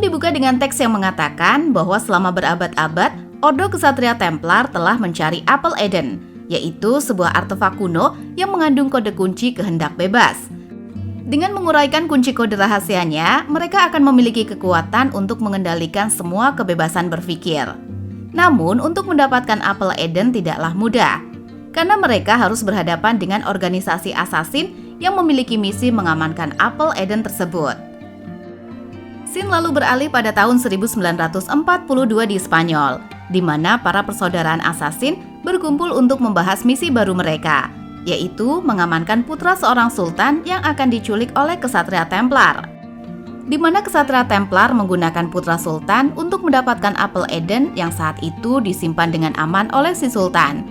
dibuka dengan teks yang mengatakan bahwa selama berabad-abad, Ordo Ksatria Templar telah mencari apel Eden, yaitu sebuah artefak kuno yang mengandung kode kunci kehendak bebas. Dengan menguraikan kunci kode rahasianya, mereka akan memiliki kekuatan untuk mengendalikan semua kebebasan berpikir. Namun, untuk mendapatkan apel Eden tidaklah mudah, karena mereka harus berhadapan dengan organisasi asasin yang memiliki misi mengamankan apel Eden tersebut. Scene lalu beralih pada tahun 1942 di Spanyol, di mana para persaudaraan asasin berkumpul untuk membahas misi baru mereka, yaitu mengamankan putra seorang sultan yang akan diculik oleh Ksatria Templar. Di mana Ksatria Templar menggunakan putra sultan untuk mendapatkan apel Eden yang saat itu disimpan dengan aman oleh si sultan.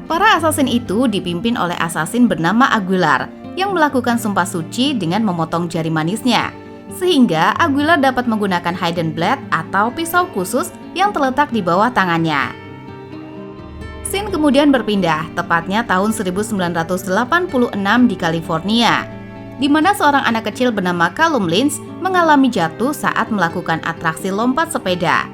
Para asasin itu dipimpin oleh asasin bernama Aguilar yang melakukan sumpah suci dengan memotong jari manisnya, sehingga Aguilar dapat menggunakan hidden blade atau pisau khusus yang terletak di bawah tangannya. Scene kemudian berpindah, tepatnya tahun 1986 di California, di mana seorang anak kecil bernama Callum Lynch mengalami jatuh saat melakukan atraksi lompat sepeda.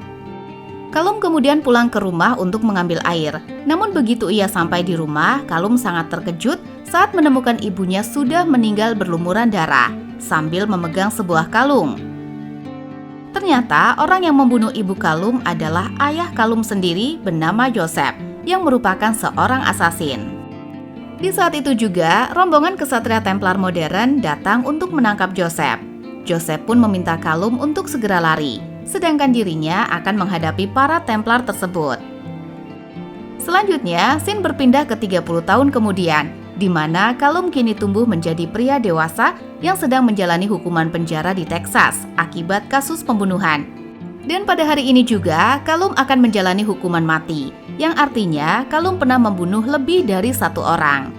Callum kemudian pulang ke rumah untuk mengambil air, namun begitu ia sampai di rumah, Callum sangat terkejut saat menemukan ibunya sudah meninggal berlumuran darah sambil memegang sebuah kalung. Ternyata orang yang membunuh ibu Callum adalah ayah Callum sendiri bernama Joseph, yang merupakan seorang asasin. Di saat itu juga, rombongan Ksatria Templar modern datang untuk menangkap Joseph. Joseph pun meminta Callum untuk segera lari, sedangkan dirinya akan menghadapi para Templar tersebut. Selanjutnya, scene berpindah ke 30 tahun kemudian, di mana Callum kini tumbuh menjadi pria dewasa yang sedang menjalani hukuman penjara di Texas akibat kasus pembunuhan. Dan pada hari ini juga, Callum akan menjalani hukuman mati, yang artinya Callum pernah membunuh lebih dari satu orang.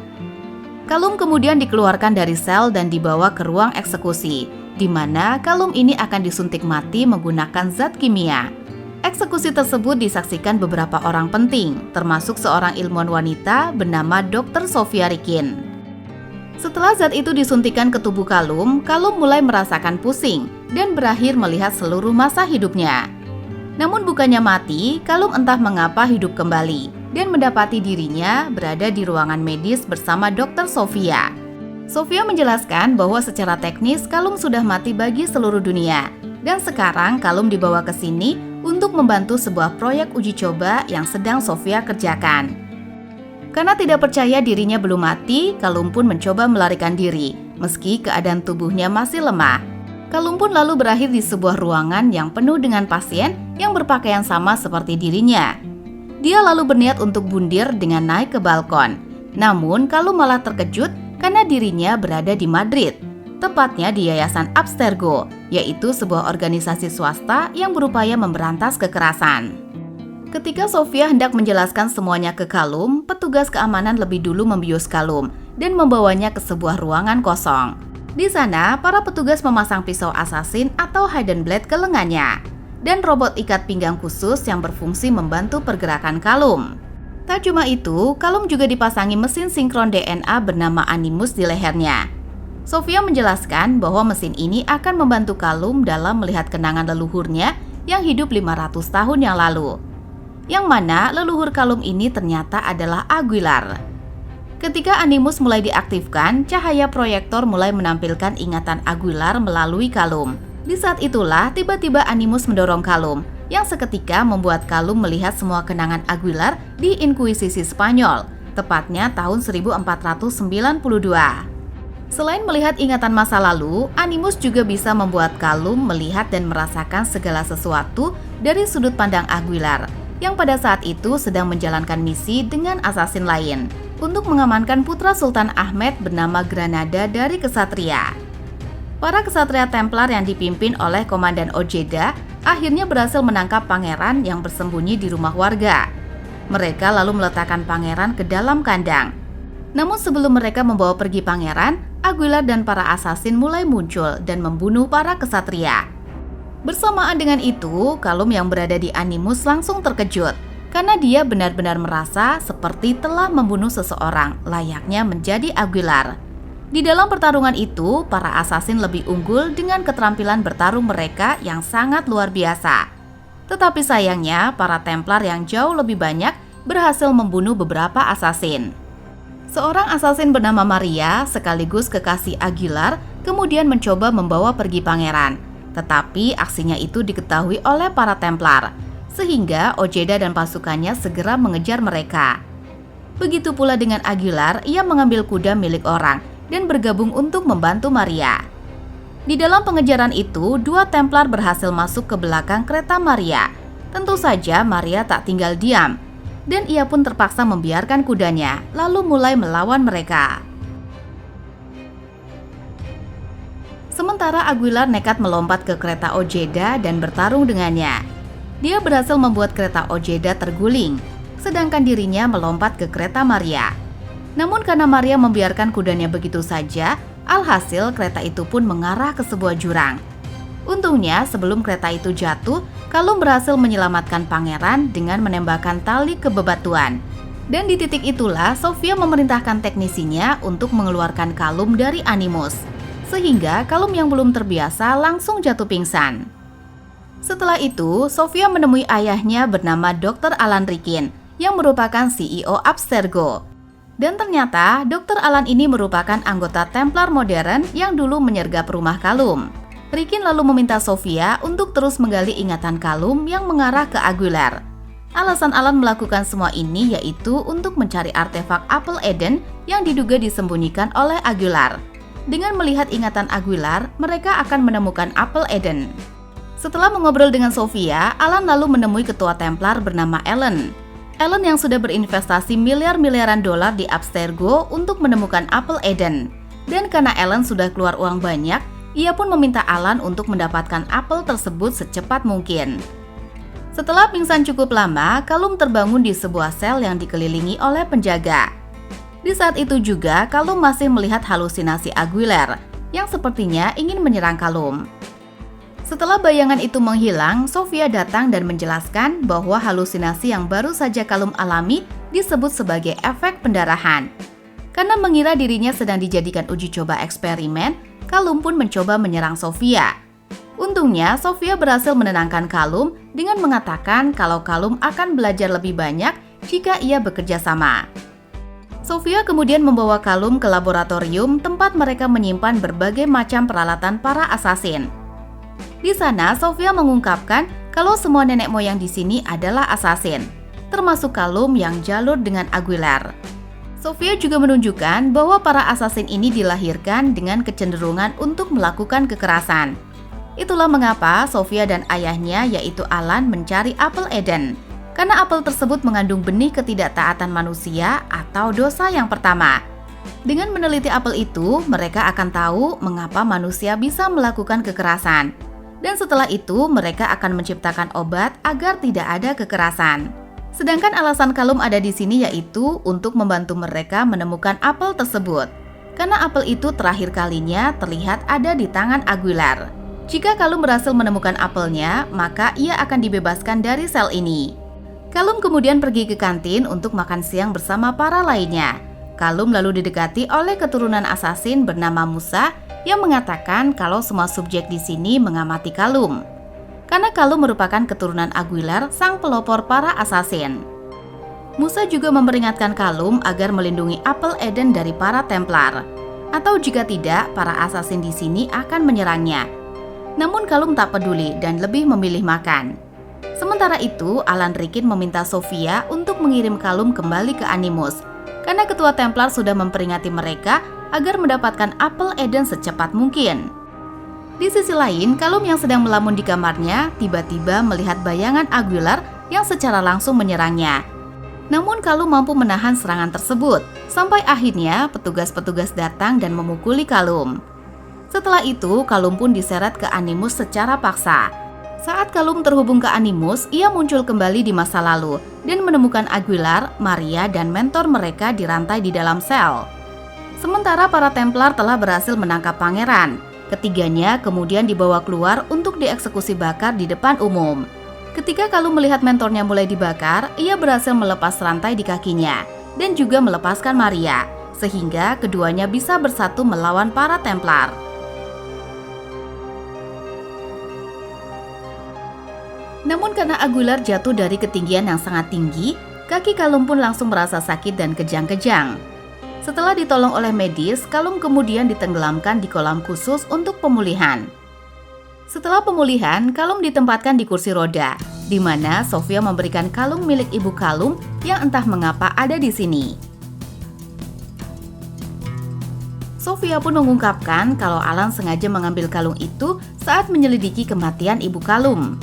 Callum kemudian dikeluarkan dari sel dan dibawa ke ruang eksekusi, di mana Callum ini akan disuntik mati menggunakan zat kimia. Eksekusi tersebut disaksikan beberapa orang penting, termasuk seorang ilmuwan wanita bernama Dr. Sofia Rikin. Setelah zat itu disuntikan ke tubuh Callum, Callum mulai merasakan pusing dan berakhir melihat seluruh masa hidupnya. Namun bukannya mati, Callum entah mengapa hidup kembali dan mendapati dirinya berada di ruangan medis bersama Dr. Sofia. Sofia menjelaskan bahwa secara teknis Callum sudah mati bagi seluruh dunia, dan sekarang Callum dibawa ke sini untuk membantu sebuah proyek uji coba yang sedang Sofia kerjakan. Karena tidak percaya dirinya belum mati, Callum pun mencoba melarikan diri, meski keadaan tubuhnya masih lemah. Callum pun lalu berakhir di sebuah ruangan yang penuh dengan pasien yang berpakaian sama seperti dirinya. Dia lalu berniat untuk bundir dengan naik ke balkon. Namun Callum malah terkejut karena dirinya berada di Madrid, tepatnya di Yayasan Abstergo, yaitu sebuah organisasi swasta yang berupaya memberantas kekerasan. Ketika Sofia hendak menjelaskan semuanya ke Callum, petugas keamanan lebih dulu membius Callum dan membawanya ke sebuah ruangan kosong. Di sana, para petugas memasang pisau asasin atau hidden blade ke lengannya, dan robot ikat pinggang khusus yang berfungsi membantu pergerakan Callum. Tak cuma itu, Callum juga dipasangi mesin sinkron DNA bernama Animus di lehernya. Sofia menjelaskan bahwa mesin ini akan membantu Callum dalam melihat kenangan leluhurnya yang hidup 500 tahun yang lalu. Yang mana leluhur Callum ini ternyata adalah Aguilar. Ketika Animus mulai diaktifkan, cahaya proyektor mulai menampilkan ingatan Aguilar melalui Callum. Di saat itulah tiba-tiba Animus mendorong Callum, yang seketika membuat Callum melihat semua kenangan Aguilar di Inkuisisi Spanyol, tepatnya tahun 1492. Selain melihat ingatan masa lalu, Animus juga bisa membuat Callum melihat dan merasakan segala sesuatu dari sudut pandang Aguilar, yang pada saat itu sedang menjalankan misi dengan asasin lain untuk mengamankan putra Sultan Ahmed bernama Granada dari Ksatria. Para Ksatria Templar yang dipimpin oleh Komandan Ojeda akhirnya berhasil menangkap pangeran yang bersembunyi di rumah warga. Mereka lalu meletakkan pangeran ke dalam kandang. Namun sebelum mereka membawa pergi pangeran, Aguilar dan para asasin mulai muncul dan membunuh para Ksatria. Bersamaan dengan itu, Callum yang berada di Animus langsung terkejut karena dia benar-benar merasa seperti telah membunuh seseorang layaknya menjadi Aguilar. Di dalam pertarungan itu, para asasin lebih unggul dengan keterampilan bertarung mereka yang sangat luar biasa. Tetapi sayangnya, para Templar yang jauh lebih banyak berhasil membunuh beberapa asasin. Seorang asasin bernama Maria, sekaligus kekasih Aguilar, kemudian mencoba membawa pergi pangeran. Tetapi aksinya itu diketahui oleh para Templar, sehingga Ojeda dan pasukannya segera mengejar mereka. Begitu pula dengan Aguilar, ia mengambil kuda milik orang dan bergabung untuk membantu Maria. Di dalam pengejaran itu, dua Templar berhasil masuk ke belakang kereta Maria. Tentu saja Maria tak tinggal diam, dan ia pun terpaksa membiarkan kudanya, lalu mulai melawan mereka. Sementara Aguilar nekat melompat ke kereta Ojeda dan bertarung dengannya. Dia berhasil membuat kereta Ojeda terguling, sedangkan dirinya melompat ke kereta Maria. Namun karena Maria membiarkan kudanya begitu saja, alhasil kereta itu pun mengarah ke sebuah jurang. Untungnya sebelum kereta itu jatuh, Kalum berhasil menyelamatkan pangeran dengan menembakkan tali ke bebatuan. Dan di titik itulah Sofia memerintahkan teknisinya untuk mengeluarkan Kalum dari Animus, sehingga Kalum yang belum terbiasa langsung jatuh pingsan. Setelah itu, Sofia menemui ayahnya bernama Dr. Alan Rikin yang merupakan CEO Abstergo. Dan ternyata Dr. Alan ini merupakan anggota Templar modern yang dulu menyergap rumah Kalum. Rikin lalu meminta Sofia untuk terus menggali ingatan Kalum yang mengarah ke Aguilar. Alasan Alan melakukan semua ini yaitu untuk mencari artefak Apel Eden yang diduga disembunyikan oleh Aguilar. Dengan melihat ingatan Aguilar, mereka akan menemukan Apel Eden. Setelah mengobrol dengan Sofia, Alan lalu menemui ketua Templar bernama Ellen. Ellen yang sudah berinvestasi miliar-miliaran dolar di Abstergo untuk menemukan Apel Eden. Dan karena Ellen sudah keluar uang banyak, ia pun meminta Alan untuk mendapatkan apel tersebut secepat mungkin. Setelah pingsan cukup lama, Kalum terbangun di sebuah sel yang dikelilingi oleh penjaga. Di saat itu juga, Kalum masih melihat halusinasi Aguilar yang sepertinya ingin menyerang Kalum. Setelah bayangan itu menghilang, Sofia datang dan menjelaskan bahwa halusinasi yang baru saja Kalum alami disebut sebagai efek pendarahan. Karena mengira dirinya sedang dijadikan uji coba eksperimen, Kalum pun mencoba menyerang Sofia. Untungnya, Sofia berhasil menenangkan Kalum dengan mengatakan kalau Kalum akan belajar lebih banyak jika ia bekerja sama. Sofia kemudian membawa Kalum ke laboratorium tempat mereka menyimpan berbagai macam peralatan para asasin. Di sana, Sofia mengungkapkan kalau semua nenek moyang di sini adalah asasin, termasuk Kalum yang jalur dengan Aguilar. Sofia juga menunjukkan bahwa para asasin ini dilahirkan dengan kecenderungan untuk melakukan kekerasan. Itulah mengapa Sofia dan ayahnya yaitu Alan mencari Apel Eden, karena apel tersebut mengandung benih ketidaktaatan manusia atau dosa yang pertama. Dengan meneliti apel itu, mereka akan tahu mengapa manusia bisa melakukan kekerasan. Dan setelah itu, mereka akan menciptakan obat agar tidak ada kekerasan. Sedangkan alasan Kalum ada di sini yaitu untuk membantu mereka menemukan apel tersebut. Karena apel itu terakhir kalinya terlihat ada di tangan Aguilar. Jika Kalum berhasil menemukan apelnya, maka ia akan dibebaskan dari sel ini. Kalum kemudian pergi ke kantin untuk makan siang bersama para lainnya. Kalum lalu didekati oleh keturunan asasin bernama Musa yang mengatakan kalau semua subjek di sini mengamati Kalum. Karena Kalum merupakan keturunan Aguilar, sang pelopor para asasin. Musa juga memperingatkan Kalum agar melindungi Apel Eden dari para Templar, atau jika tidak, para asasin di sini akan menyerangnya. Namun Kalum tak peduli dan lebih memilih makan. Sementara itu, Alan Rikin meminta Sofia untuk mengirim Kalum kembali ke Animus, karena ketua Templar sudah memperingati mereka agar mendapatkan Apel Eden secepat mungkin. Di sisi lain, Kalum yang sedang melamun di kamarnya tiba-tiba melihat bayangan Aguilar yang secara langsung menyerangnya. Namun Kalum mampu menahan serangan tersebut, sampai akhirnya petugas-petugas datang dan memukuli Kalum. Setelah itu, Kalum pun diseret ke Animus secara paksa. Saat Kalum terhubung ke Animus, ia muncul kembali di masa lalu dan menemukan Aguilar, Maria, dan mentor mereka dirantai di dalam sel. Sementara para Templar telah berhasil menangkap pangeran. Ketiganya kemudian dibawa keluar untuk dieksekusi bakar di depan umum. Ketika Kalum melihat mentornya mulai dibakar, ia berhasil melepas rantai di kakinya dan juga melepaskan Maria, sehingga keduanya bisa bersatu melawan para Templar. Namun karena Aguilar jatuh dari ketinggian yang sangat tinggi, kaki Callum pun langsung merasa sakit dan kejang-kejang. Setelah ditolong oleh medis, Callum kemudian ditenggelamkan di kolam khusus untuk pemulihan. Setelah pemulihan, Callum ditempatkan di kursi roda, di mana Sofia memberikan kalung milik ibu Callum yang entah mengapa ada di sini. Sofia pun mengungkapkan kalau Alan sengaja mengambil kalung itu saat menyelidiki kematian ibu Callum.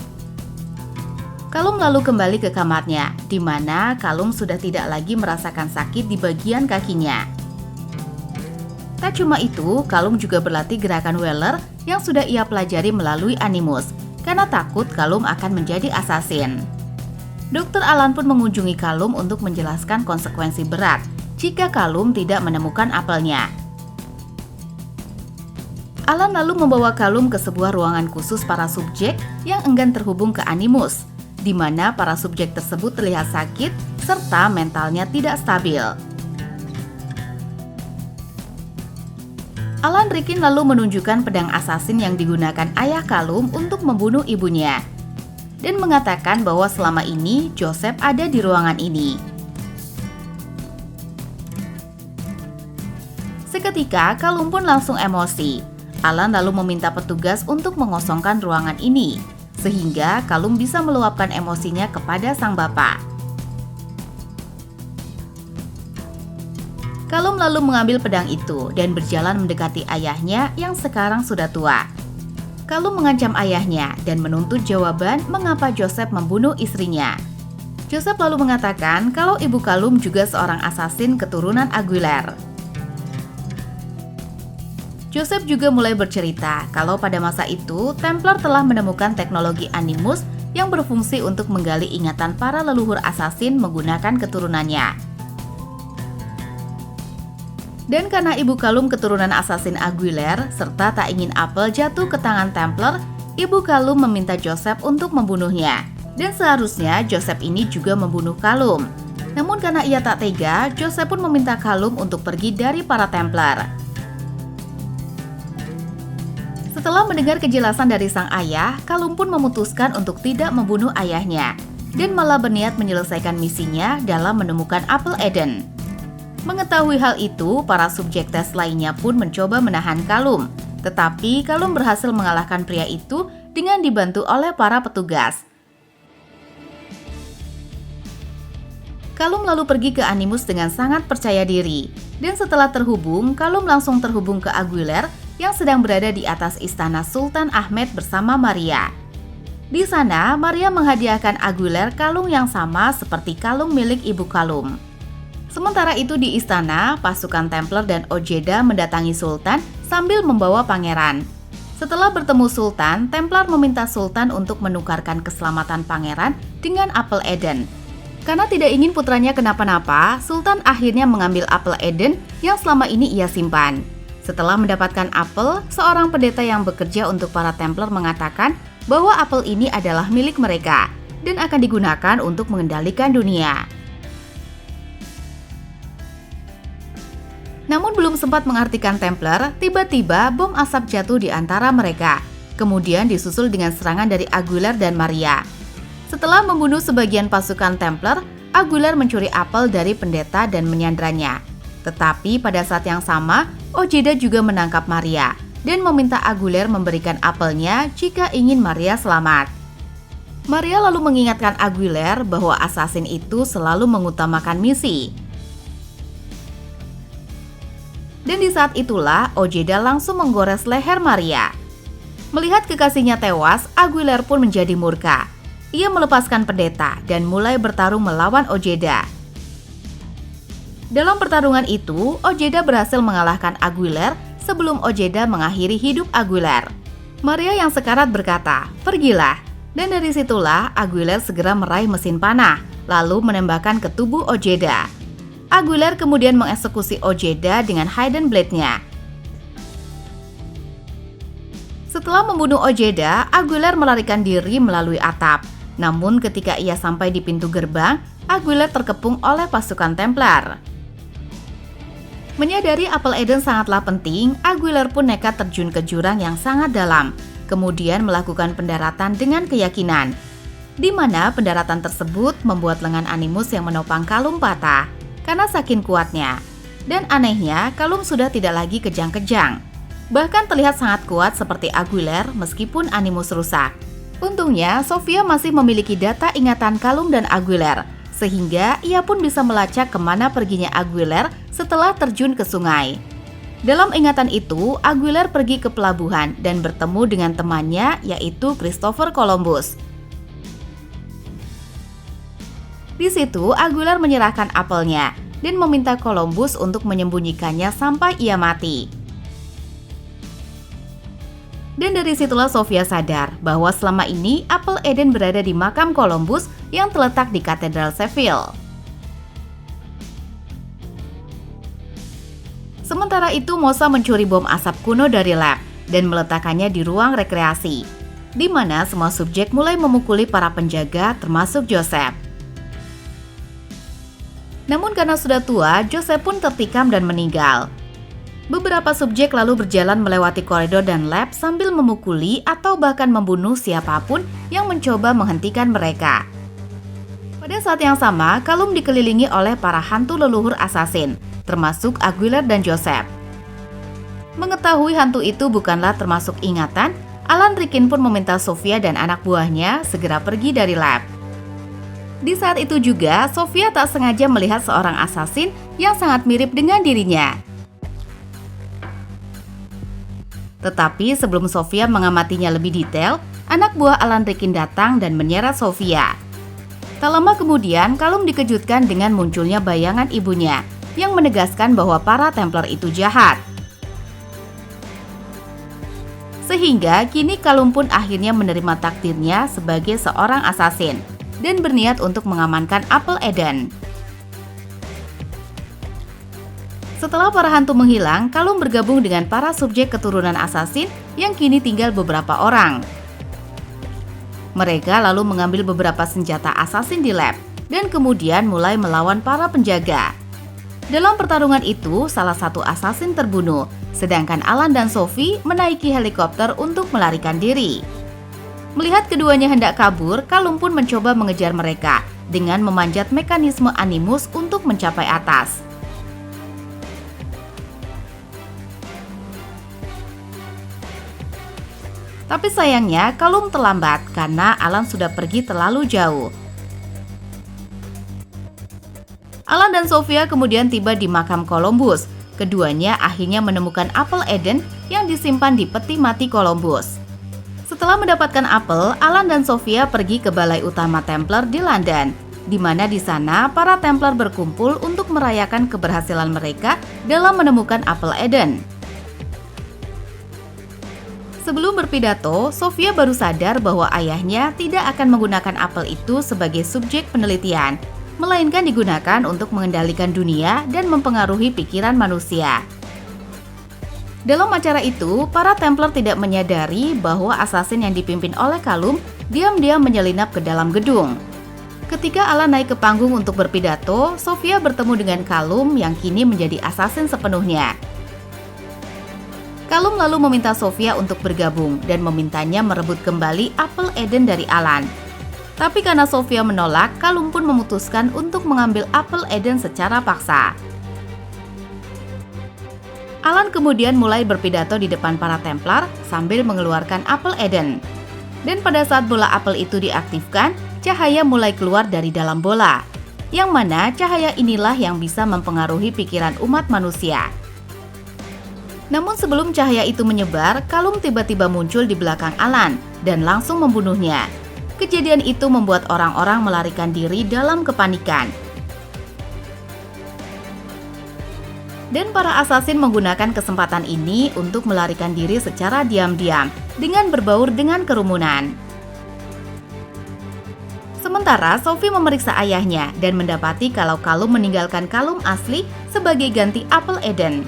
Callum lalu kembali ke kamarnya, di mana Callum sudah tidak lagi merasakan sakit di bagian kakinya. Tak cuma itu, Callum juga berlatih gerakan Weller yang sudah ia pelajari melalui Animus, karena takut Callum akan menjadi assassin. Dr. Alan pun mengunjungi Callum untuk menjelaskan konsekuensi berat jika Callum tidak menemukan apelnya. Alan lalu membawa Callum ke sebuah ruangan khusus para subjek yang enggan terhubung ke Animus, di mana para subjek tersebut terlihat sakit serta mentalnya tidak stabil. Alan Rickyn lalu menunjukkan pedang assassin yang digunakan ayah Callum untuk membunuh ibunya, dan mengatakan bahwa selama ini Joseph ada di ruangan ini. Seketika Callum pun langsung emosi. Alan lalu meminta petugas untuk mengosongkan ruangan ini, sehingga Callum bisa meluapkan emosinya kepada sang bapak. Callum lalu mengambil pedang itu dan berjalan mendekati ayahnya yang sekarang sudah tua. Callum mengancam ayahnya dan menuntut jawaban mengapa Joseph membunuh istrinya. Joseph lalu mengatakan kalau ibu Callum juga seorang assassin keturunan Aguilar. Joseph juga mulai bercerita kalau pada masa itu Templar telah menemukan teknologi Animus yang berfungsi untuk menggali ingatan para leluhur assassin menggunakan keturunannya. Dan karena ibu Callum keturunan assassin Aguilar serta tak ingin apel jatuh ke tangan Templar, ibu Callum meminta Joseph untuk membunuhnya. Dan seharusnya Joseph ini juga membunuh Callum. Namun karena ia tak tega, Joseph pun meminta Callum untuk pergi dari para Templar. Setelah mendengar kejelasan dari sang ayah, Callum pun memutuskan untuk tidak membunuh ayahnya dan malah berniat menyelesaikan misinya dalam menemukan apel Eden. Mengetahui hal itu, para subjek tes lainnya pun mencoba menahan Callum, tetapi Callum berhasil mengalahkan pria itu dengan dibantu oleh para petugas. Callum lalu pergi ke Animus dengan sangat percaya diri, dan setelah terhubung, Callum langsung terhubung ke Aguilar yang sedang berada di atas istana Sultan Ahmed bersama Maria. Di sana, Maria menghadiahkan Aguilar kalung yang sama seperti kalung milik ibu Callum. Sementara itu di istana, pasukan Templar dan Ojeda mendatangi Sultan sambil membawa pangeran. Setelah bertemu Sultan, Templar meminta Sultan untuk menukarkan keselamatan pangeran dengan apel Eden. Karena tidak ingin putranya kenapa-napa, Sultan akhirnya mengambil apel Eden yang selama ini ia simpan. Setelah mendapatkan apel, seorang pendeta yang bekerja untuk para Templar mengatakan bahwa apel ini adalah milik mereka dan akan digunakan untuk mengendalikan dunia. Namun belum sempat mengartikan Templar, tiba-tiba bom asap jatuh di antara mereka. Kemudian disusul dengan serangan dari Aguilar dan Maria. Setelah membunuh sebagian pasukan Templar, Aguilar mencuri apel dari pendeta dan menyandranya. Tetapi pada saat yang sama, Ojeda juga menangkap Maria dan meminta Aguilar memberikan apelnya jika ingin Maria selamat. Maria lalu mengingatkan Aguilar bahwa assassin itu selalu mengutamakan misi. Dan di saat itulah Ojeda langsung menggores leher Maria. Melihat kekasihnya tewas, Aguilar pun menjadi murka. Ia melepaskan pendeta dan mulai bertarung melawan Ojeda. Dalam pertarungan itu, Ojeda berhasil mengalahkan Aguilar sebelum Ojeda mengakhiri hidup Aguilar. Maria yang sekarat berkata, "Pergilah." Dan dari situlah Aguilar segera meraih mesin panah, lalu menembakkan ke tubuh Ojeda. Aguilar kemudian mengeksekusi Ojeda dengan hidden blade-nya. Setelah membunuh Ojeda, Aguilar melarikan diri melalui atap. Namun ketika ia sampai di pintu gerbang, Aguilar terkepung oleh pasukan Templar. Menyadari apel Eden sangatlah penting, Aguilar pun nekat terjun ke jurang yang sangat dalam, kemudian melakukan pendaratan dengan keyakinan, di mana pendaratan tersebut membuat lengan Animus yang menopang Kalum patah karena saking kuatnya. Dan anehnya, Kalum sudah tidak lagi kejang-kejang. Bahkan terlihat sangat kuat seperti Aguilar meskipun Animus rusak. Untungnya, Sofia masih memiliki data ingatan Kalum dan Aguilar, sehingga ia pun bisa melacak kemana perginya Aguilar setelah terjun ke sungai. Dalam ingatan itu, Aguilar pergi ke pelabuhan dan bertemu dengan temannya yaitu Christopher Columbus. Di situ, Aguilar menyerahkan apelnya dan meminta Columbus untuk menyembunyikannya sampai ia mati. Dan dari situlah Sofia sadar bahwa selama ini apel Eden berada di makam Columbus yang terletak di Katedral Seville. Sementara itu, Mosa mencuri bom asap kuno dari lab dan meletakkannya di ruang rekreasi, di mana semua subjek mulai memukuli para penjaga termasuk Joseph. Namun karena sudah tua, Joseph pun tertikam dan meninggal. Beberapa subjek lalu berjalan melewati koridor dan lab sambil memukuli atau bahkan membunuh siapapun yang mencoba menghentikan mereka. Pada saat yang sama, Kalum dikelilingi oleh para hantu leluhur asasin, termasuk Aguilar dan Joseph. Mengetahui hantu itu bukanlah termasuk ingatan, Alan Rickyn pun meminta Sofia dan anak buahnya segera pergi dari lab. Di saat itu juga, Sofia tak sengaja melihat seorang asasin yang sangat mirip dengan dirinya. Tetapi sebelum Sofia mengamatinya lebih detail, anak buah Alan Rickyn datang dan menyeret Sofia. Tak lama kemudian, Kalum dikejutkan dengan munculnya bayangan ibunya yang menegaskan bahwa para Templar itu jahat. Sehingga kini Kalum pun akhirnya menerima takdirnya sebagai seorang asasin dan berniat untuk mengamankan apel Eden. Setelah para hantu menghilang, Kalum bergabung dengan para subjek keturunan asasin yang kini tinggal beberapa orang. Mereka lalu mengambil beberapa senjata asasin di lab dan kemudian mulai melawan para penjaga. Dalam pertarungan itu, salah satu asasin terbunuh, sedangkan Alan dan Sophie menaiki helikopter untuk melarikan diri. Melihat keduanya hendak kabur, Kalum pun mencoba mengejar mereka dengan memanjat mekanisme Animus untuk mencapai atas. Tapi sayangnya Kalum terlambat karena Alan sudah pergi terlalu jauh. Alan dan Sofia kemudian tiba di makam Columbus. Keduanya akhirnya menemukan apel Eden yang disimpan di peti mati Columbus. Setelah mendapatkan apel, Alan dan Sofia pergi ke balai utama Templar di London, di mana di sana para Templar berkumpul untuk merayakan keberhasilan mereka dalam menemukan apel Eden. Sebelum berpidato, Sofia baru sadar bahwa ayahnya tidak akan menggunakan apel itu sebagai subjek penelitian, melainkan digunakan untuk mengendalikan dunia dan mempengaruhi pikiran manusia. Dalam acara itu, para Templar tidak menyadari bahwa asasin yang dipimpin oleh Kalum diam-diam menyelinap ke dalam gedung. Ketika Alan naik ke panggung untuk berpidato, Sofia bertemu dengan Kalum yang kini menjadi asasin sepenuhnya. Kalum lalu meminta Sofia untuk bergabung dan memintanya merebut kembali apel Eden dari Alan. Tapi karena Sofia menolak, Kalum pun memutuskan untuk mengambil apel Eden secara paksa. Alan kemudian mulai berpidato di depan para Templar sambil mengeluarkan apel Eden. Dan pada saat bola apel itu diaktifkan, cahaya mulai keluar dari dalam bola. Yang mana cahaya inilah yang bisa mempengaruhi pikiran umat manusia. Namun sebelum cahaya itu menyebar, Kalum tiba-tiba muncul di belakang Alan dan langsung membunuhnya. Kejadian itu membuat orang-orang melarikan diri dalam kepanikan. Dan para asasin menggunakan kesempatan ini untuk melarikan diri secara diam-diam dengan berbaur dengan kerumunan. Sementara Sophie memeriksa ayahnya dan mendapati kalau Kalum meninggalkan kalung asli sebagai ganti apel Eden.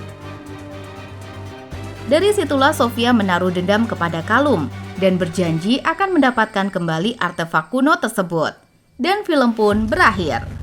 Dari situlah Sofia menaruh dendam kepada Kalum dan berjanji akan mendapatkan kembali artefak kuno tersebut. Dan film pun berakhir.